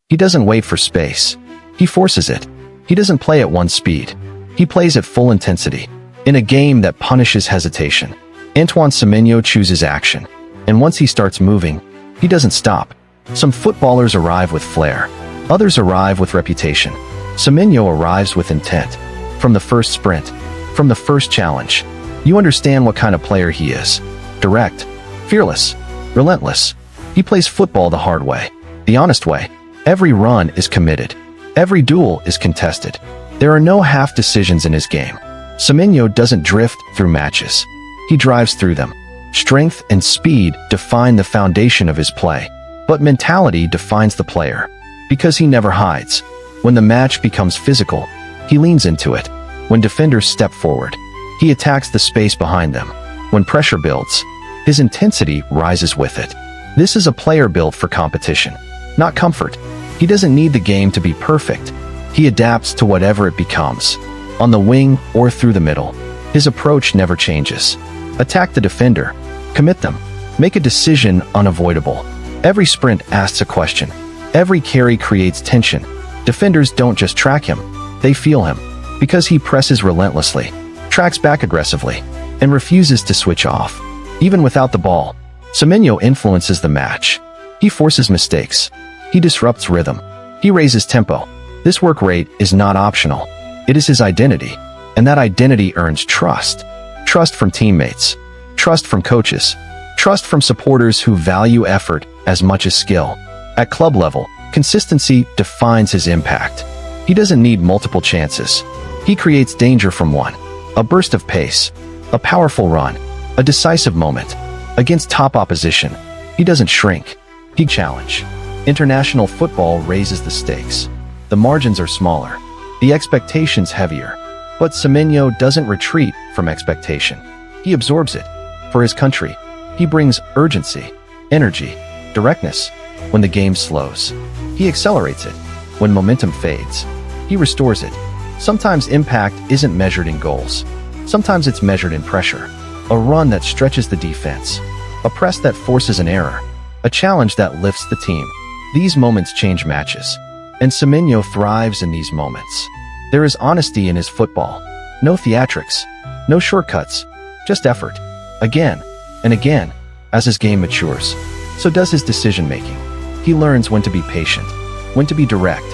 He doesn't wait for space. He forces it. He doesn't play at one speed. He plays at full intensity. In a game that punishes hesitation, Antoine Semenyo chooses action. And once he starts moving, he doesn't stop. Some footballers arrive with flair. Others arrive with reputation. Semenyo arrives with intent. From the first sprint, from the first challenge, you understand what kind of player he is. Direct, fearless, relentless. He plays football the hard way, the honest way. Every run is committed. Every duel is contested. There are no half decisions in his game. Semenyo doesn't drift through matches. He drives through them. Strength and speed define the foundation of his play, but mentality defines the player. Because he never hides. When the match becomes physical, he leans into it. When defenders step forward, he attacks the space behind them. When pressure builds, his intensity rises with it. This is a player built for competition, not comfort. He doesn't need the game to be perfect. He adapts to whatever it becomes. On the wing or through the middle, his approach never changes. Attack the defender. Commit them. Make a decision unavoidable. Every sprint asks a question. Every carry creates tension. Defenders don't just track him, they feel him. Because he presses relentlessly, tracks back aggressively, and refuses to switch off. Even without the ball, Semenyo influences the match. He forces mistakes. He disrupts rhythm. He raises tempo. This work rate is not optional. It is his identity, and that identity earns trust. Trust from teammates. Trust from coaches. Trust from supporters who value effort as much as skill. At club level, consistency defines his impact. He doesn't need multiple chances. He creates danger from one. A burst of pace. A powerful run. A decisive moment. Against top opposition, he doesn't shrink. He challenges. International football raises the stakes. The margins are smaller. The expectations heavier. But Semenyo doesn't retreat from expectation. He absorbs it. For his country, he brings urgency, energy, directness. When the game slows, he accelerates it. When momentum fades, he restores it. Sometimes impact isn't measured in goals. Sometimes it's measured in pressure. A run that stretches the defense. A press that forces an error. A challenge that lifts the team. These moments change matches. And Semenyo thrives in these moments. There is honesty in his football. No theatrics. No shortcuts. Just effort. Again and again. As his game matures, so does his decision-making. He learns when to be patient, when to be direct,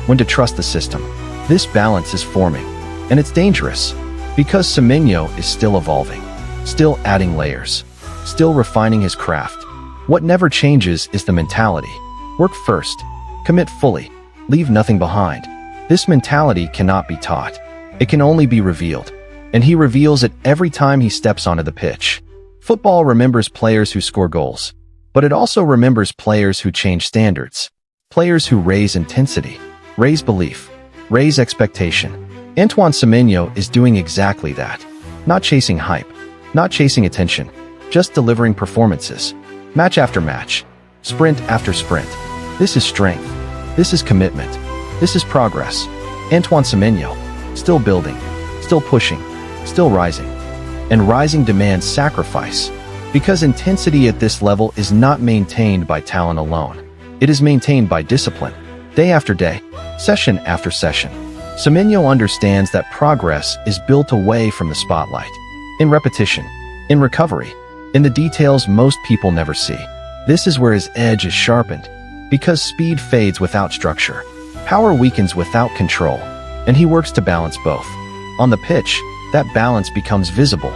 when to trust the system. This balance is forming, and it's dangerous, because Semenyo is still evolving, still adding layers, still refining his craft. What never changes is the mentality. Work first, commit fully, leave nothing behind. This mentality cannot be taught. It can only be revealed, and he reveals it every time he steps onto the pitch. Football remembers players who score goals, but it also remembers players who change standards, players who raise intensity, raise belief, raise expectation. Antoine Semenyo is doing exactly that. Not chasing hype, not chasing attention, just delivering performances. Match after match, sprint after sprint. This is strength. This is commitment. This is progress. Antoine Semenyo, still building, still pushing, still rising. And rising demands sacrifice, because intensity at this level is not maintained by talent alone. It is maintained by discipline, day after day, session after session. Semenyo understands that progress is built away from the spotlight, in repetition, in recovery, in the details most people never see. This is where his edge is sharpened, because speed fades without structure, power weakens without control, and he works to balance both. On the pitch, that balance becomes visible.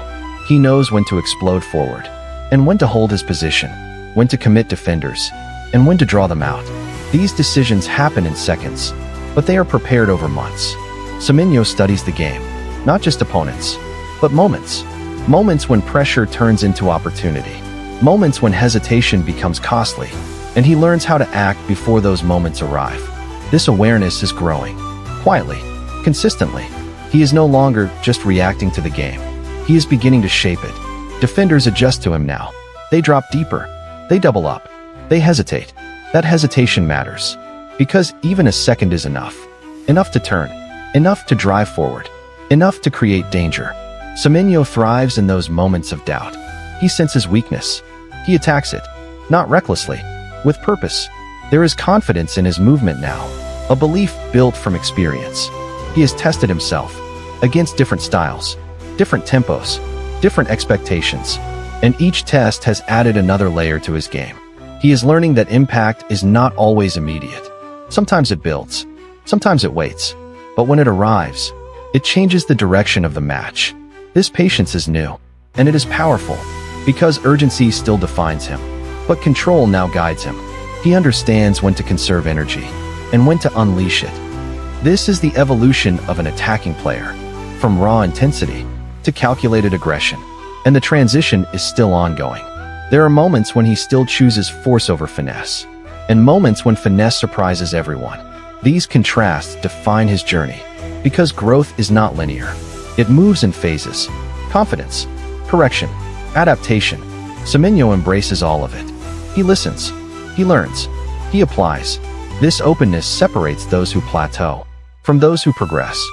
He knows when to explode forward, and when to hold his position, when to commit defenders, and when to draw them out. These decisions happen in seconds, but they are prepared over months. Semenyo studies the game, not just opponents, but moments. Moments when pressure turns into opportunity. Moments when hesitation becomes costly, and he learns how to act before those moments arrive. This awareness is growing, quietly, consistently. He is no longer just reacting to the game. He is beginning to shape it. Defenders adjust to him now. They drop deeper. They double up. They hesitate. That hesitation matters. Because even a second is enough. Enough to turn. Enough to drive forward. Enough to create danger. Semenyo thrives in those moments of doubt. He senses weakness. He attacks it. Not recklessly. With purpose. There is confidence in his movement now, a belief built from experience. He has tested himself against different styles, different tempos, different expectations, and each test has added another layer to his game. He is learning that impact is not always immediate. Sometimes it builds, sometimes it waits, but when it arrives, it changes the direction of the match. This patience is new, and it is powerful, because urgency still defines him, but control now guides him. He understands when to conserve energy, and when to unleash it. This is the evolution of an attacking player, from raw intensity to calculated aggression, and the transition is still ongoing. There are moments when he still chooses force over finesse, and moments when finesse surprises everyone. These contrasts define his journey, because growth is not linear. It moves in phases: confidence, correction, adaptation. Semenyo embraces all of it. He listens, he learns, he applies. This openness separates those who plateau from those who progress,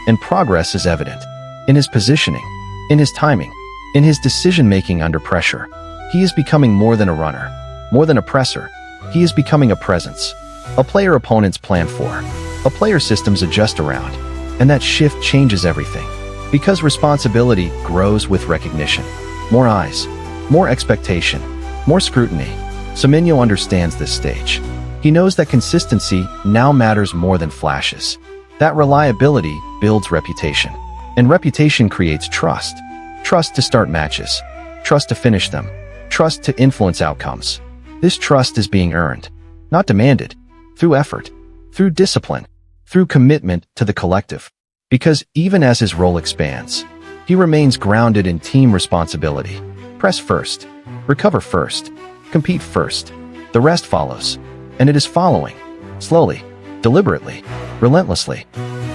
and progress is evident in his positioning, in his timing, in his decision-making under pressure. He is becoming more than a runner, more than a presser. He is becoming a presence, a player opponents plan for, a player systems adjust around, and that shift changes everything, because responsibility grows with recognition. More eyes, more expectation, more scrutiny. Semenyo understands this stage. He knows that consistency now matters more than flashes, that reliability builds reputation, and reputation creates trust. Trust to start matches, trust to finish them, trust to influence outcomes. This trust is being earned, not demanded, through effort, through discipline, through commitment to the collective. Because even as his role expands, he remains grounded in team responsibility. Press first, recover first, compete first. The rest follows, and it is following, slowly, deliberately, relentlessly.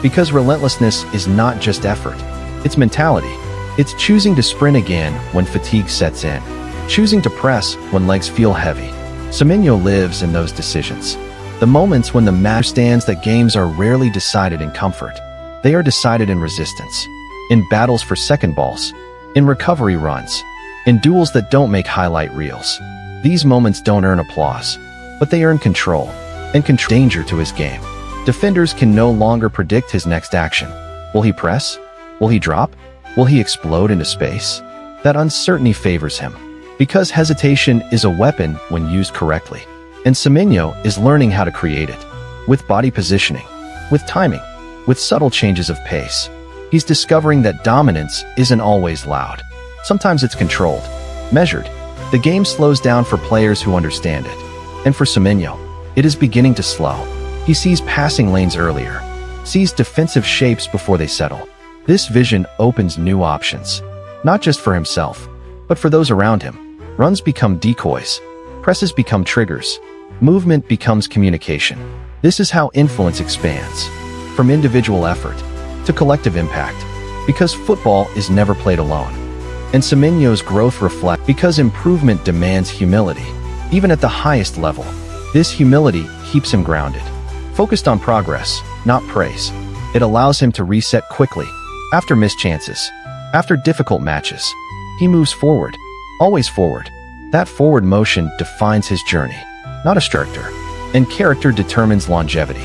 Because relentlessness is not just effort, it's mentality. It's choosing to sprint again when fatigue sets in, choosing to press when legs feel heavy. Semenyo lives in those decisions. The moments when the match understands that games are rarely decided in comfort. They are decided in resistance, in battles for second balls, in recovery runs, in duels that don't make highlight reels. These moments don't earn applause, but they earn control, and control danger to his game. Defenders can no longer predict his next action. Will he press? Will he drop? Will he explode into space? That uncertainty favors him, because hesitation is a weapon when used correctly. And Semenyo is learning how to create it, with body positioning, with timing, with subtle changes of pace. He's discovering that dominance isn't always loud. Sometimes it's controlled, measured. The game slows down for players who understand it. And for Semenyo, it is beginning to slow. He sees passing lanes earlier, sees defensive shapes before they settle. This vision opens new options, not just for himself, but for those around him. Runs become decoys, presses become triggers, movement becomes communication. This is how influence expands, from individual effort to collective impact, because football is never played alone. And Semenyo's growth reflects because improvement demands humility, even at the highest level. This humility keeps him grounded, focused on progress, not praise. It allows him to reset quickly, after missed chances, after difficult matches. He moves forward, always forward. That forward motion defines his journey, not a character. And character determines longevity.